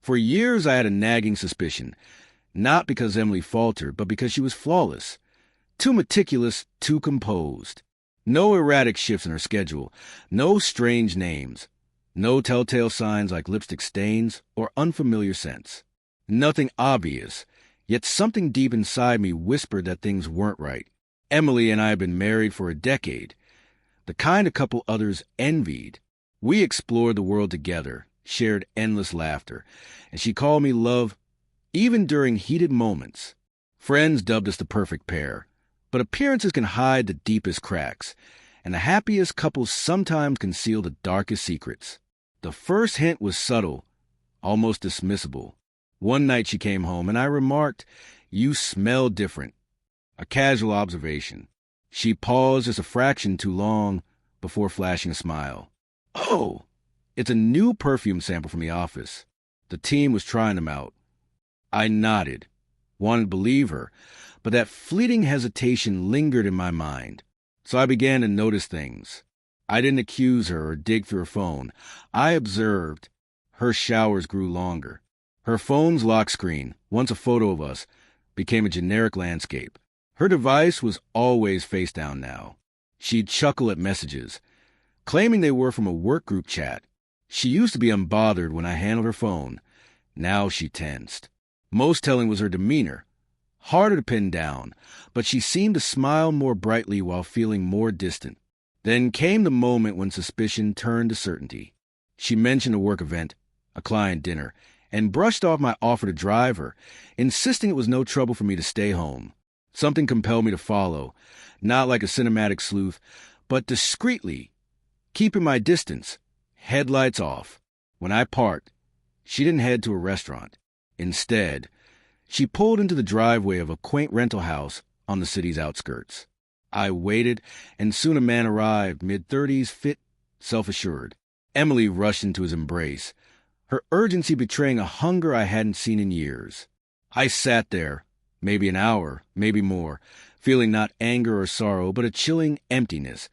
For years I had a nagging suspicion, not because Emily faltered, but because she was flawless. Too meticulous, too composed. No erratic shifts in her schedule, no strange names, no telltale signs like lipstick stains or unfamiliar scents. Nothing obvious, yet something deep inside me whispered that things weren't right. Emily and I had been married for a decade, the kind of couple others envied. We explored the world together, shared endless laughter, and she called me love even during heated moments. Friends dubbed us the perfect pair, but appearances can hide the deepest cracks, and the happiest couples sometimes conceal the darkest secrets. The first hint was subtle, almost dismissible. One night she came home, and I remarked, "You smell different." A casual observation. She paused just a fraction too long before flashing a smile. "Oh, it's a new perfume sample from the office. The team was trying them out." I nodded, wanted to believe her, but that fleeting hesitation lingered in my mind. So I began to notice things. I didn't accuse her or dig through her phone. I observed. Her showers grew longer. Her phone's lock screen, once a photo of us, became a generic landscape. Her device was always face down now. She'd chuckle at messages, claiming they were from a work group chat. She used to be unbothered when I handled her phone. Now she tensed. Most telling was her demeanor. Harder to pin down, but she seemed to smile more brightly while feeling more distant. Then came the moment when suspicion turned to certainty. She mentioned a work event, a client dinner, and brushed off my offer to drive her, insisting it was no trouble for me to stay home. Something compelled me to follow, not like a cinematic sleuth, but discreetly, keeping my distance, headlights off. When I parked, she didn't head to a restaurant. Instead, she pulled into the driveway of a quaint rental house on the city's outskirts. I waited, and soon a man arrived, mid-30s, fit, self-assured. Emily rushed into his embrace, her urgency betraying a hunger I hadn't seen in years. I sat there, maybe an hour, maybe more, feeling not anger or sorrow, but a chilling emptiness,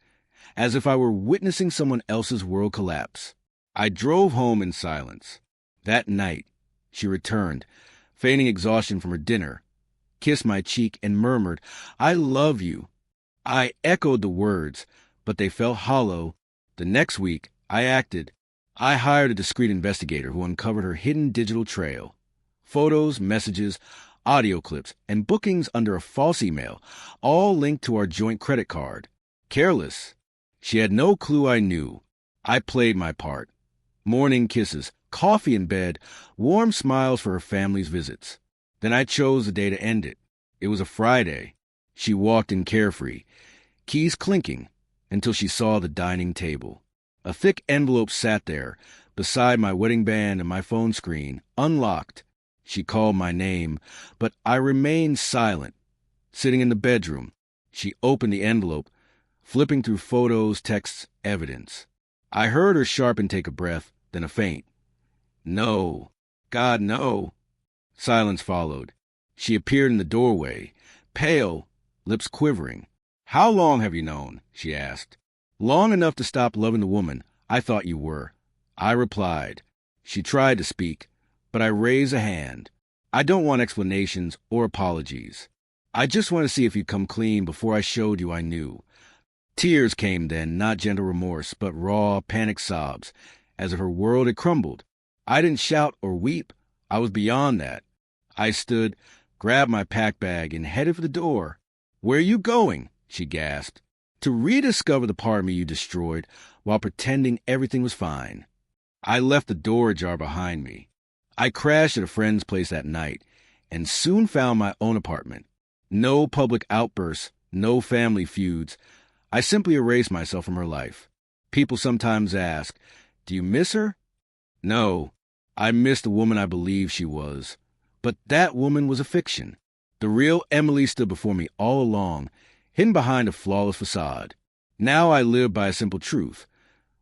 as if I were witnessing someone else's world collapse. I drove home in silence. That night, she returned, feigning exhaustion from her dinner, kissed my cheek, and murmured, "I love you." I echoed the words, but they felt hollow. The next week, I acted. I hired a discreet investigator who uncovered her hidden digital trail. Photos, messages, audio clips, and bookings under a false email, all linked to our joint credit card. Careless. She had no clue I knew. I played my part. Morning kisses, coffee in bed, warm smiles for her family's visits. Then I chose the day to end it. It was a Friday. She walked in carefree, keys clinking, until she saw the dining table. A thick envelope sat there, beside my wedding band and my phone screen, unlocked. She called my name, but I remained silent. Sitting in the bedroom, she opened the envelope, flipping through photos, texts, evidence. I heard her sharp intake of breath, then a faint. "No. God, no." Silence followed. She appeared in the doorway, pale, lips quivering. "How long have you known?" she asked. "Long enough to stop loving the woman I thought you were," I replied. She tried to speak, but I raised a hand. "I don't want explanations or apologies. I just want to see if you'd come clean before I showed you I knew." Tears came then, not gentle remorse, but raw, panicked sobs, as if her world had crumbled. I didn't shout or weep. I was beyond that. I stood, grabbed my pack bag, and headed for the door. "Where are you going?" she gasped. "To rediscover the part of me you destroyed while pretending everything was fine." I left the door ajar behind me. I crashed at a friend's place that night and soon found my own apartment. No public outbursts, no family feuds. I simply erased myself from her life. People sometimes ask, "Do you miss her?" No, I missed the woman I believed she was. But that woman was a fiction. The real Emily stood before me all along, hidden behind a flawless facade. Now I live by a simple truth.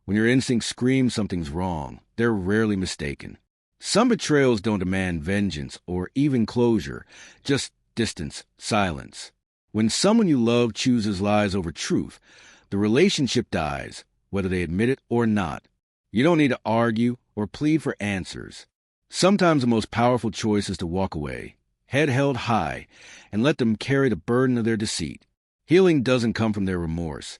When your instincts scream something's wrong, they're rarely mistaken. Some betrayals don't demand vengeance or even closure, just distance, silence. When someone you love chooses lies over truth, the relationship dies, whether they admit it or not. You don't need to argue or plead for answers. Sometimes the most powerful choice is to walk away, head held high, and let them carry the burden of their deceit. Healing doesn't come from their remorse.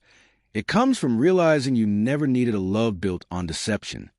It comes from realizing you never needed a love built on deception.